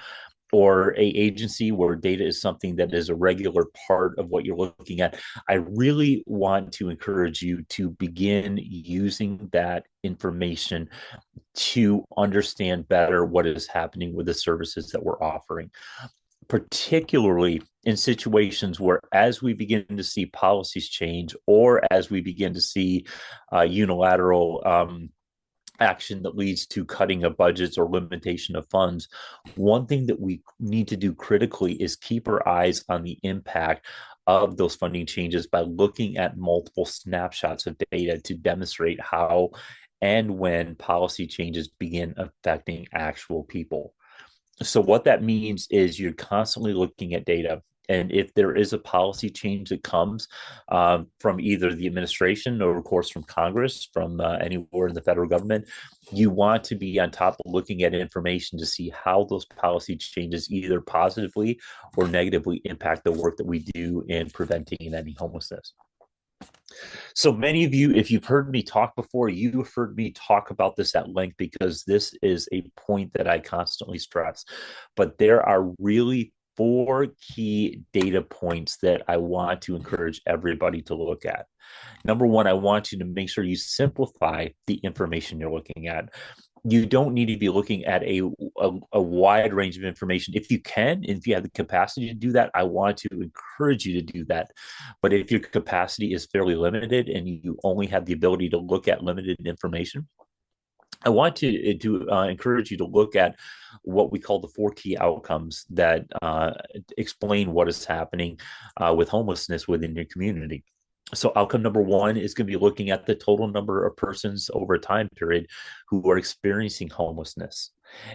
or a agency where data is something that is a regular part of what you're looking at, I really want to encourage you to begin using that information to understand better what is happening with the services that we're offering, particularly in situations where, as we begin to see policies change, or as we begin to see unilateral action that leads to cutting of budgets or limitation of funds, one thing that we need to do critically is keep our eyes on the impact of those funding changes by looking at multiple snapshots of data to demonstrate how and when policy changes begin affecting actual people. So what that means is you're constantly looking at data. And if there is a policy change that comes from either the administration or, of course, from Congress, from anywhere in the federal government, you want to be on top of looking at information to see how those policy changes either positively or negatively impact the work that we do in preventing and ending homelessness. So many of you, if you've heard me talk before, you've heard me talk about this at length because this is a point that I constantly stress. But there are really 4 key data points that I want to encourage everybody to look at. Number one, I want you to make sure you simplify the information you're looking at. You don't need to be looking at a wide range of information. If you can, if you have the capacity to do that, I want to encourage you to do that. But if your capacity is fairly limited and you only have the ability to look at limited information, I want to encourage you to look at what we call the 4 key outcomes that explain what is happening with homelessness within your community. So outcome number 1 is going to be looking at the total number of persons over a time period who are experiencing homelessness.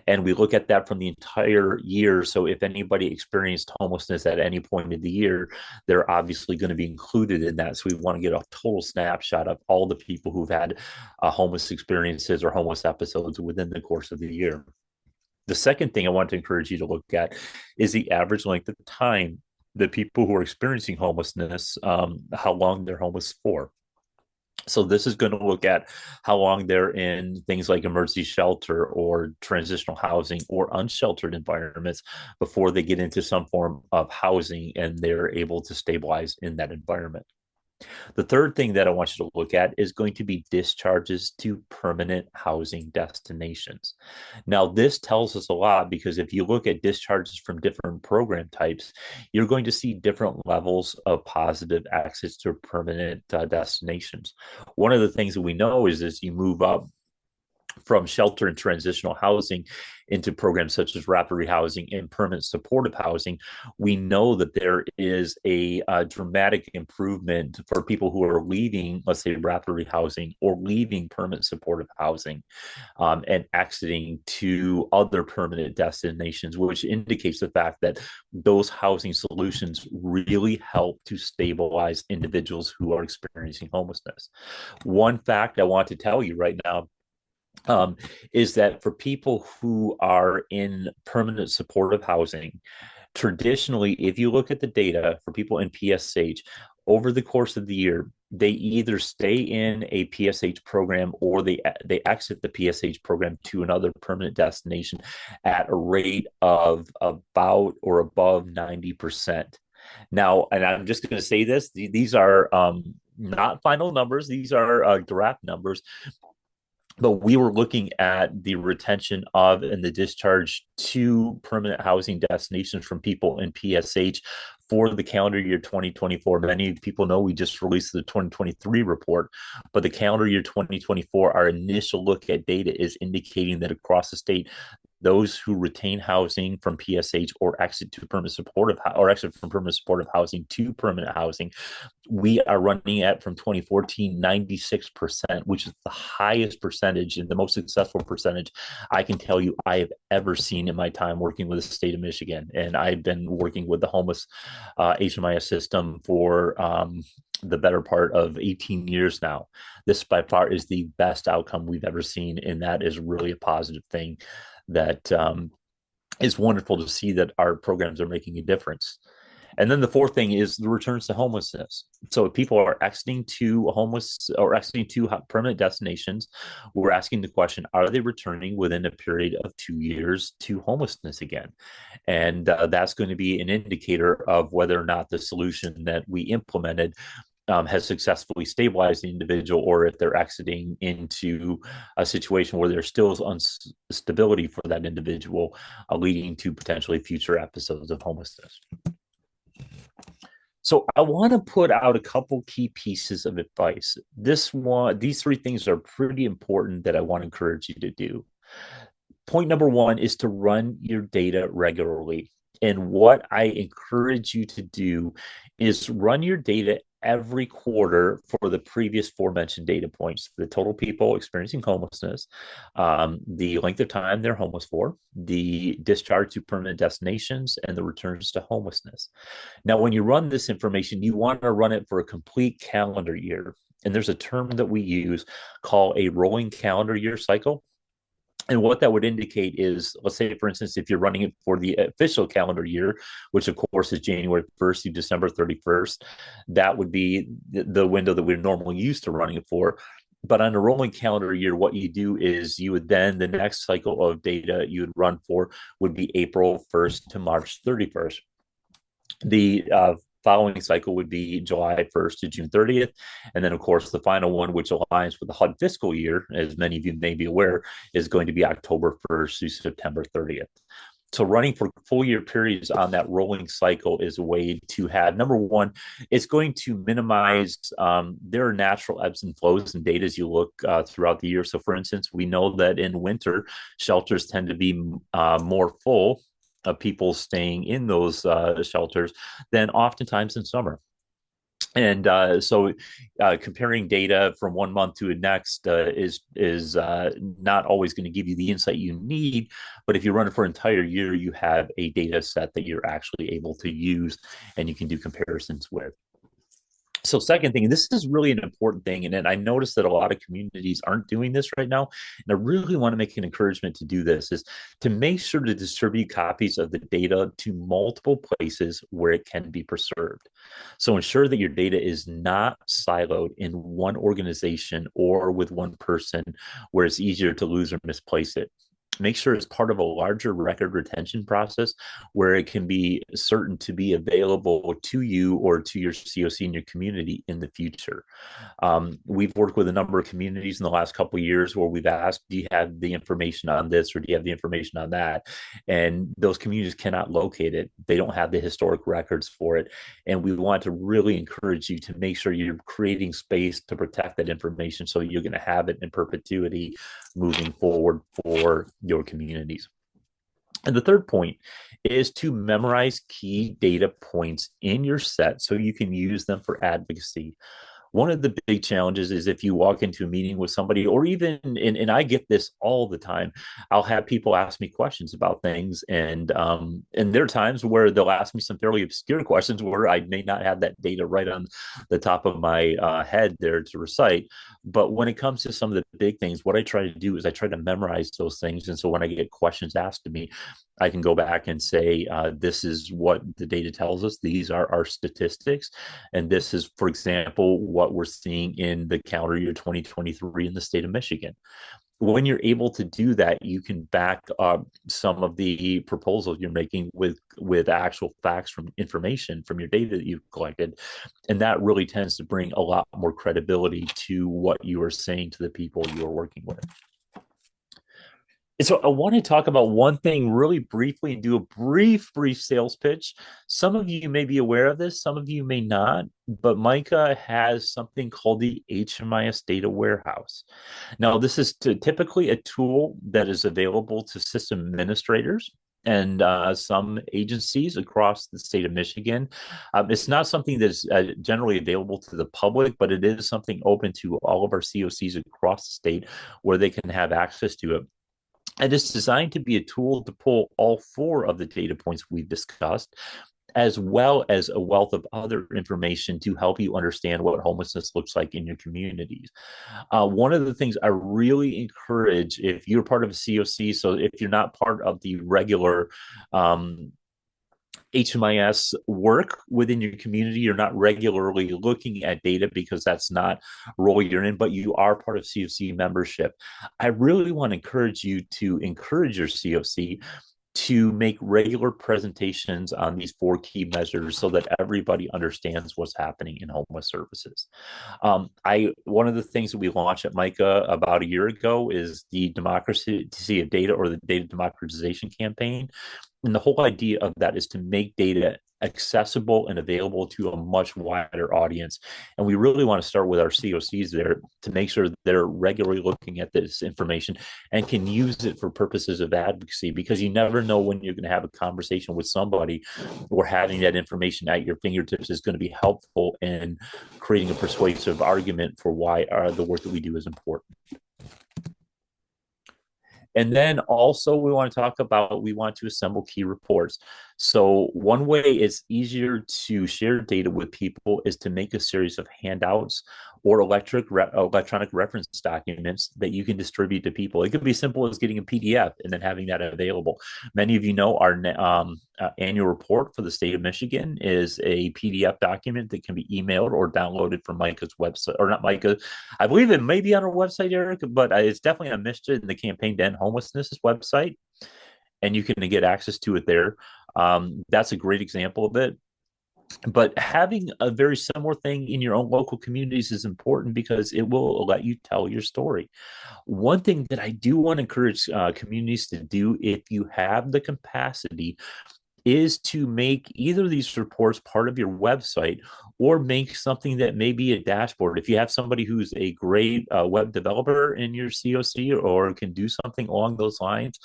And we look at that from the entire year. So if anybody experienced homelessness at any point of the year, they're obviously going to be included in that. So we want to get a total snapshot of all the people who've had homeless experiences or homeless episodes within the course of the year. The second thing I want to encourage you to look at is the average length of time the people who are experiencing homelessness, how long they're homeless for. So this is going to look at how long they're in things like emergency shelter or transitional housing or unsheltered environments before they get into some form of housing and they're able to stabilize in that environment. The third thing that I want you to look at is going to be discharges to permanent housing destinations. Now, this tells us a lot because if you look at discharges from different program types, you're going to see different levels of positive exits to permanent destinations. One of the things that we know is as you move up from shelter and transitional housing into programs such as rapid rehousing and permanent supportive housing, we know that there is a dramatic improvement for people who are leaving, let's say, rapid rehousing or leaving permanent supportive housing and exiting to other permanent destinations, which indicates the fact that those housing solutions really help to stabilize individuals who are experiencing homelessness. One fact I want to tell you right now is that for people who are in permanent supportive housing, traditionally, if you look at the data for people in PSH, over the course of the year, they either stay in a PSH program or they exit the PSH program to another permanent destination at a rate of about or above 90%. Now, and I'm just going to say this, these are not final numbers, these are draft numbers. But we were looking at the retention of and the discharge to permanent housing destinations from people in PSH for the calendar year 2024. Many people know we just released the 2023 report, but the calendar year 2024, our initial look at data is indicating that across the state, those who retain housing from PSH or exit to permanent supportive or exit from permanent supportive housing to permanent housing, we are running at from 2014 96%, which is the highest percentage and the most successful percentage I can tell you I have ever seen in my time working with the state of Michigan. And I've been working with the homeless HMIS system for the better part of 18 years now. This by far is the best outcome we've ever seen, and that is really a positive thing. That is wonderful to see that our programs are making a difference. And then the fourth thing is the returns to homelessness. So if people are exiting to homeless or exiting to permanent destinations, we're asking the question, are they returning within a period of 2 years to homelessness again? And that's going to be an indicator of whether or not the solution that we implemented has successfully stabilized the individual, or if they're exiting into a situation where there's still instability for that individual, leading to potentially future episodes of homelessness. So I want to put out a couple key pieces of advice. These 3 things are pretty important that I want to encourage you to do. Point number 1 is to run your data regularly. And what I encourage you to do is run your data every quarter for the previous forementioned data points: the total people experiencing homelessness, the length of time they're homeless for, the discharge to permanent destinations, and the returns to homelessness. Now, when you run this information, you want to run it for a complete calendar year. And there's a term that we use called a rolling calendar year cycle. And what that would indicate is, let's say, for instance, if you're running it for the official calendar year, which of course is January 1st to December 31st, that would be the window that we're normally used to running it for. But on a rolling calendar year, what you do is you would then, the next cycle of data you would run for would be April 1st to March 31st. The following cycle would be July 1st to June 30th. And then, of course, the final one, which aligns with the HUD fiscal year, as many of you may be aware, is going to be October 1st to September 30th. So running for full year periods on that rolling cycle is a way to have, number one, it's going to minimize their natural ebbs and flows in data as you look throughout the year. So for instance, we know that in winter, shelters tend to be more full of people staying in those shelters than oftentimes in summer. And so comparing data from one month to the next is not always going to give you the insight you need. But if you run it for an entire year, you have a data set that you're actually able to use and you can do comparisons with. So second thing, and this is really an important thing, and I noticed that a lot of communities aren't doing this right now, and I really want to make an encouragement to do this, is to make sure to distribute copies of the data to multiple places where it can be preserved. So ensure that your data is not siloed in one organization or with one person where it's easier to lose or misplace it. Make sure it's part of a larger record retention process where it can be certain to be available to you or to your COC in your community in the future. We've worked with a number of communities in the last couple of years where we've asked, do you have the information on this or do you have the information on that? And those communities cannot locate it. They don't have the historic records for it. And we want to really encourage you to make sure you're creating space to protect that information so you're going to have it in perpetuity moving forward for your communities. And the third point is to memorize key data points in your set so you can use them for advocacy. One of the big challenges is if you walk into a meeting with somebody, or even, and I get this all the time, I'll have people ask me questions about things, and there are times where they'll ask me some fairly obscure questions where I may not have that data right on the top of my head there to recite. But when it comes to some of the big things, what I try to do is I try to memorize those things, and so when I get questions asked to me, I can go back and say, this is what the data tells us. These are our statistics. And this is, for example, what we're seeing in the calendar year 2023 in the state of Michigan. When you're able to do that, you can back up some of the proposals you're making with actual facts from information from your data that you've collected. And that really tends to bring a lot more credibility to what you are saying to the people you are working with. So I want to talk about one thing really briefly and do a brief sales pitch. Some of you may be aware of this, some of you may not, but Micah has something called the HMIS Data Warehouse. Now, this is typically a tool that is available to system administrators and some agencies across the state of Michigan. It's not something that's generally available to the public, but it is something open to all of our COCs across the state where they can have access to it. And it's designed to be a tool to pull all four of the data points we've discussed, as well as a wealth of other information to help you understand what homelessness looks like in your communities. One of the things I really encourage, if you're part of a COC, so if you're not part of the regular HMIS work within your community, you're not regularly looking at data because that's not a role you're in, but you are part of COC membership. I really want to encourage you to encourage your COC to make regular presentations on these four key measures so that everybody understands what's happening in homeless services. One of the things that we launched at Micah about a year ago is the Democracy of Data, or the Data Democratization Campaign, And the whole idea of that is to make data accessible and available to a much wider audience. And we really want to start with our COCs there to make sure they're regularly looking at this information and can use it for purposes of advocacy, because you never know when you're going to have a conversation with somebody, or having that information at your fingertips is going to be helpful in creating a persuasive argument for why the work that we do is important. And then also we want to talk about, we want to assemble key reports. So one way it's easier to share data with people is to make a series of handouts or electronic reference documents that you can distribute to people. It could be simple as getting a PDF and then having that available. Many of you know our annual report for the state of Michigan is a PDF document that can be emailed or downloaded from Micah's website, or not Micah. I believe it may be on our website, Eric, but it's definitely on Michigan and the Campaign to End Homelessness website, and you can get access to it there. That's a great example of it. But having a very similar thing in your own local communities is important, because it will let you tell your story. One thing that I do want to encourage communities to do, if you have the capacity, is to make either these reports part of your website, or make something that may be a dashboard. If you have somebody who's a great web developer in your COC, or can do something along those lines,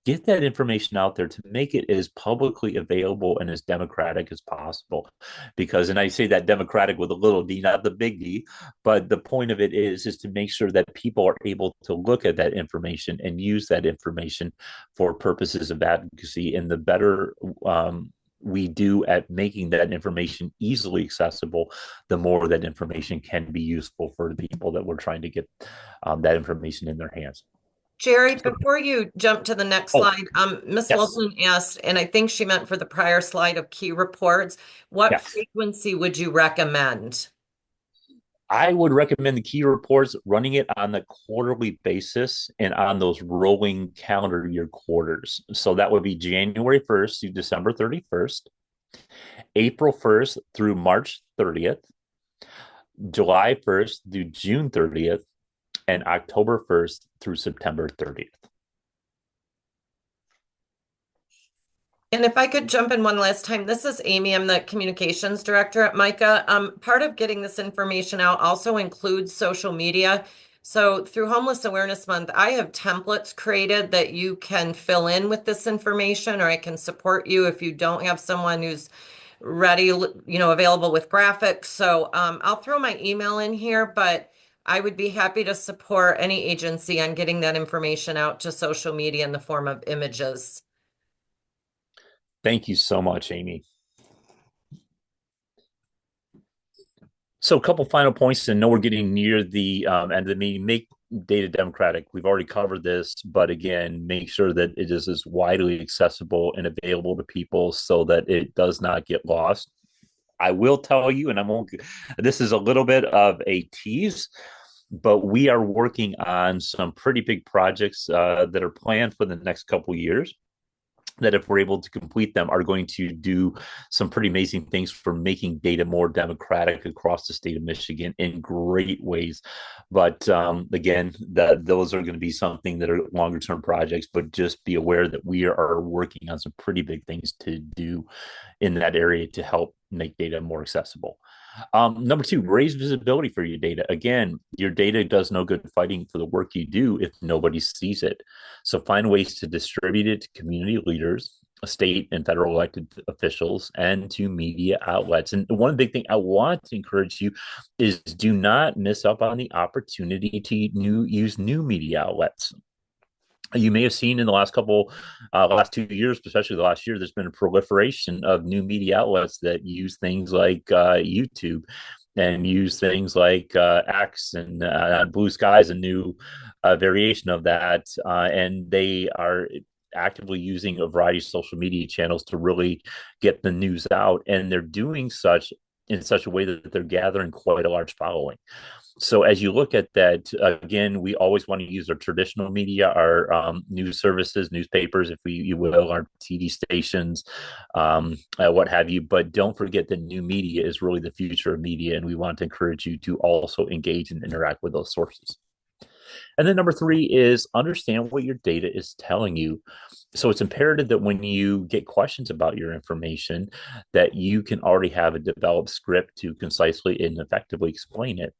get that information out there to make it as publicly available and as democratic as possible. Because, and I say that democratic with a little d, not the big D, but the point of it is to make sure that people are able to look at that information and use that information for purposes of advocacy. And the better we do at making that information easily accessible, the more that information can be useful for the people that we're trying to get that information in their hands. Jerry, before you jump to the next slide, Ms. Yes. Wilson asked, and I think she meant for the prior slide of key reports, what Yes. frequency would you recommend? I would recommend the key reports running it on a quarterly basis and on those rolling calendar year quarters. So that would be January 1st to December 31st, April 1st through March 30th, July 1st through June 30th, and October 1st through September 30th. And if I could jump in one last time, this is Amy. I'm the communications director at MICA. Part of getting this information out also includes social media. So through Homeless Awareness Month, I have templates created that you can fill in with this information, or I can support you if you don't have someone who's ready, available with graphics. So I'll throw my email in here, but I would be happy to support any agency on getting that information out to social media in the form of images. Thank you so much, Amy. So a couple final points, and know we're getting near the end of the meeting. Make data democratic. We've already covered this, but again, make sure that it is as widely accessible and available to people so that it does not get lost. I will tell you, and this is a little bit of a tease, but we are working on some pretty big projects that are planned for the next couple of years, that if we're able to complete them, are going to do some pretty amazing things for making data more democratic across the state of Michigan in great ways. But again, those are going to be something that are longer term projects, but just be aware that we are working on some pretty big things to do in that area to help make data more accessible. Number two, raise visibility for your data. Again, your data does no good fighting for the work you do if nobody sees it. So find ways to distribute it to community leaders, state and federal elected officials, and to media outlets. And one big thing I want to encourage you is do not miss up on the opportunity to use new media outlets. You may have seen in the last 2 years, especially the last year, there's been a proliferation of new media outlets that use things like YouTube, and use things like X and Blue Sky is a new variation of that. And they are actively using a variety of social media channels to really get the news out. And they're doing such in such a way that they're gathering quite a large following. So as you look at that, again, we always want to use our traditional media, our news services, newspapers, if you will, our TV stations, what have you. But don't forget that new media is really the future of media, and we want to encourage you to also engage and interact with those sources. And then number three is understand what your data is telling you. So it's imperative that when you get questions about your information, that you can already have a developed script to concisely and effectively explain it.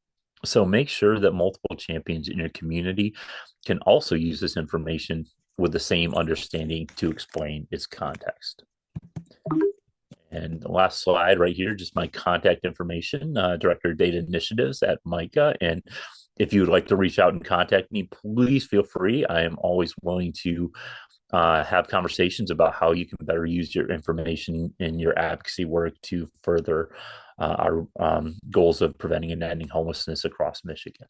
So make sure that multiple champions in your community can also use this information with the same understanding to explain its context. And the last slide right here, just my contact information, Director of Data Initiatives at MICA. And if you would like to reach out and contact me, please feel free. I am always willing to have conversations about how you can better use your information in your advocacy work to further our goals of preventing and ending homelessness across Michigan.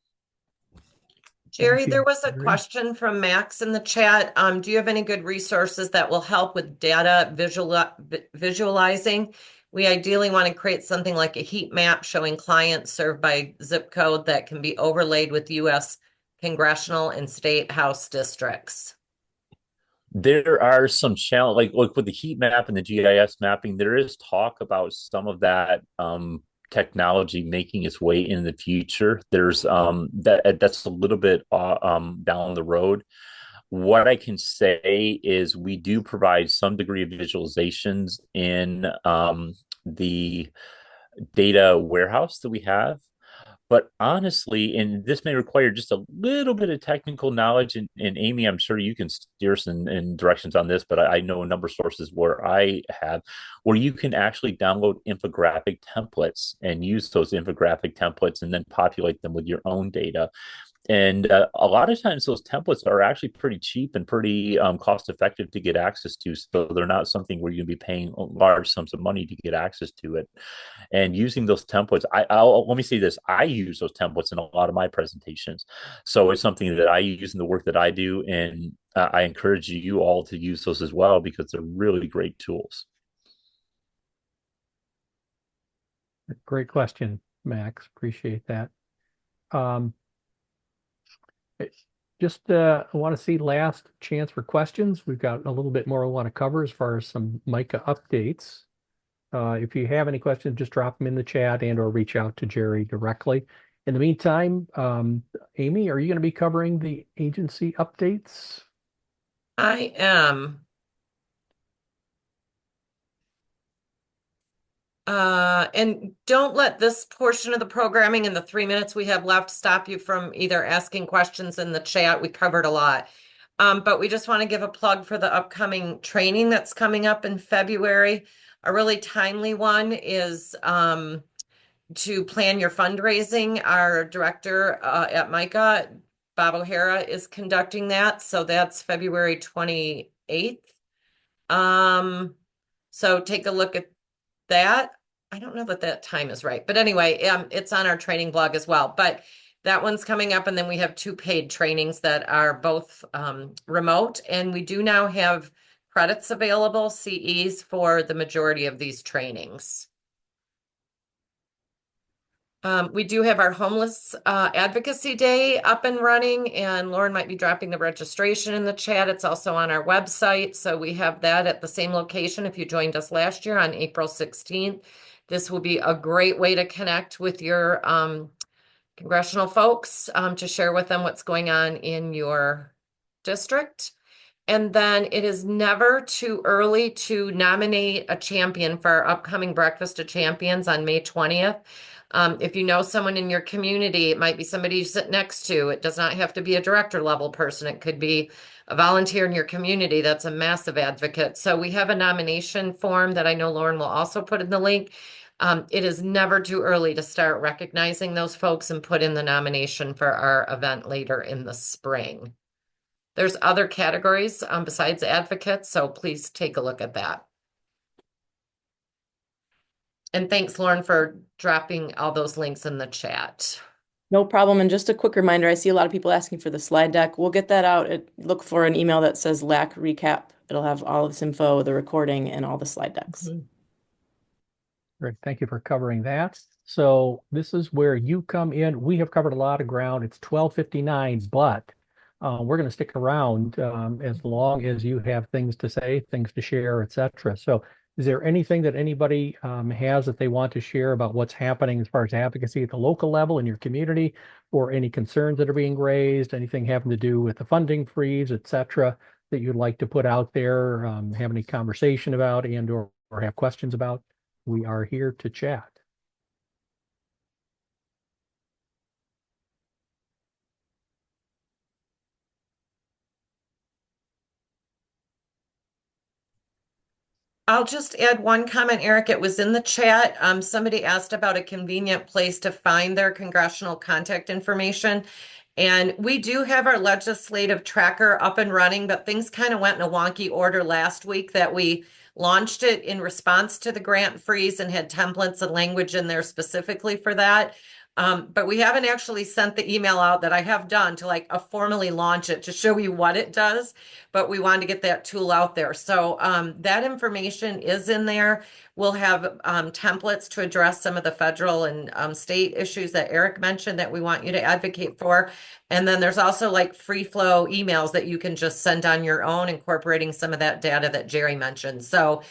Jerry, there was a question from Max in the chat. Do you have any good resources that will help with data visualizing? We ideally want to create something like a heat map showing clients served by zip code that can be overlaid with U.S. congressional and state house districts. There are some challenge, like with the heat map and the GIS mapping, there is talk about some of that technology making its way in the future. There's that's a little bit down the road. What I can say is we do provide some degree of visualizations in the data warehouse that we have. But honestly, and this may require just a little bit of technical knowledge. And Amy, I'm sure you can steer us in directions on this, but I know a number of sources where I have, where you can actually download infographic templates and use those infographic templates and then populate them with your own data. And a lot of times those templates are actually pretty cheap and pretty cost effective to get access to. So they're not something where you're going to be paying large sums of money to get access to it. And using those templates, let me say this, I use those templates in a lot of my presentations. So it's something that I use in the work that I do. And I encourage you all to use those as well, because they're really great tools. Great question, Max. Appreciate that. Just I want to see last chance for questions. We've got a little bit more I want to cover as far as some MICA updates. If you have any questions, just drop them in the chat and or reach out to Jerry directly. In the meantime, Amy, are you going to be covering the agency updates? I am. And don't let this portion of the programming in the 3 minutes we have left stop you from either asking questions in the chat. We covered a lot. But we just want to give a plug for the upcoming training that's coming up in February. A really timely one is to plan your fundraising. Our director at MICA, Bob O'Hara, is conducting that. So that's February 28th. So take a look at that. I don't know that that time is right, but anyway, it's on our training blog as well. But that one's coming up, and then we have 2 paid trainings that are both remote, and we do now have credits available, CEs, for the majority of these trainings. We do have our homeless advocacy day up and running, and Lauren might be dropping the registration in the chat. It's also on our website. So we have that at the same location. If you joined us last year on April 16th, this will be a great way to connect with your congressional folks, to share with them what's going on in your district. And then it is never too early to nominate a champion for our upcoming Breakfast of Champions on May 20th. If you know someone in your community, it might be somebody you sit next to. It does not have to be a director level person. It could be a volunteer in your community that's a massive advocate. So we have a nomination form that I know Lauren will also put in the link. It is never too early to start recognizing those folks and put in the nomination for our event later in the spring. There's other categories besides advocates, so please take a look at that. And thanks, Lauren, for dropping all those links in the chat. No problem. And just a quick reminder, I see a lot of people asking for the slide deck. We'll get that out. Look for an email that says LAC recap. It'll have all of this info, the recording, and all the slide decks. Great. Thank you for covering that. So this is where you come in. We have covered a lot of ground. It's 12:59, but we're going to stick around as long as you have things to say, things to share, etc. So is there anything that anybody has that they want to share about what's happening as far as advocacy at the local level in your community, or any concerns that are being raised, anything having to do with the funding freeze, etc., that you'd like to put out there, have any conversation about, and or have questions about, we are here to chat. I'll just add one comment, Eric. It was in the chat. Somebody asked about a convenient place to find their congressional contact information. And we do have our legislative tracker up and running, but things kind of went in a wonky order last week that we launched it in response to the grant freeze and had templates and language in there specifically for that. But we haven't actually sent the email out that I have done to like formally launch it to show you what it does, but we wanted to get that tool out there. So that information is in there. We'll have templates to address some of the federal and state issues that Eric mentioned that we want you to advocate for. And then there's also like free flow emails that you can just send on your own, incorporating some of that data that Jerry mentioned. So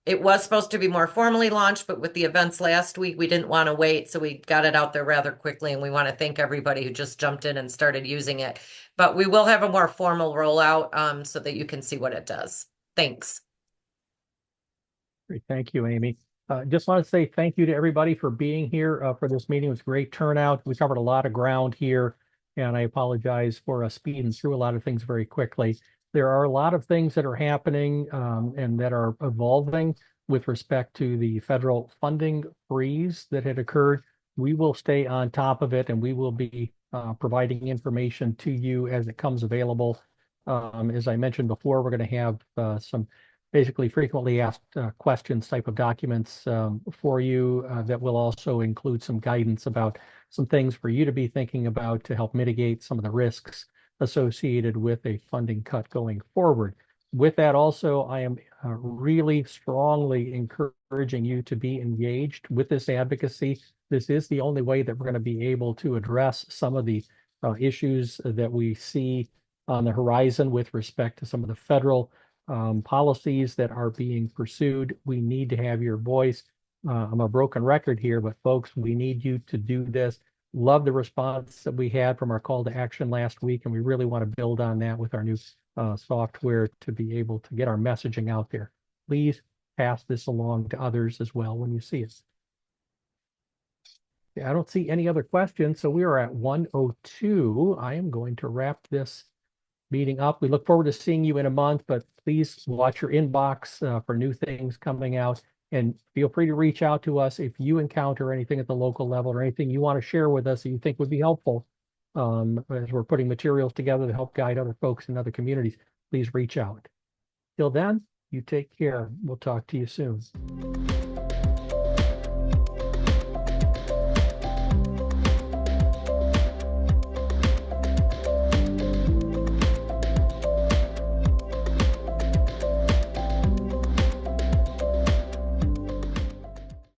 it was supposed to be more formally launched, but with the events last week, we didn't want to wait. So we got it out there rather quickly. And we want to thank everybody who just jumped in and started using it. But we will have a more formal rollout so that you can see what it does. Thanks. Great. Thank you, Amy. Just want to say thank you to everybody for being here for this meeting. It was a great turnout. We covered a lot of ground here, and I apologize for speeding through a lot of things very quickly. There are a lot of things that are happening and that are evolving with respect to the federal funding freeze that had occurred. We will stay on top of it, and we will be providing information to you as it comes available. As I mentioned before, we're going to have some basically frequently asked questions type of documents for you that will also include some guidance about some things for you to be thinking about to help mitigate some of the risks associated with a funding cut going forward. With that also, I am really strongly encouraging you to be engaged with this advocacy. This is the only way that we're going to be able to address some of the issues that we see on the horizon with respect to some of the federal policies that are being pursued. We need to have your voice. I'm a broken record here, but folks, we need you to do this. Love the response that we had from our call to action last week, and we really want to build on that with our new software to be able to get our messaging out there. Please pass this along to others as well when you see it. I don't see any other questions, so we are at 1:02. I am going to wrap this meeting up. We look forward to seeing you in a month, but please watch your inbox for new things coming out, and feel free to reach out to us if you encounter anything at the local level or anything you want to share with us that you think would be helpful as we're putting materials together to help guide other folks in other communities. Please reach out. Till then, you take care. We'll talk to you soon.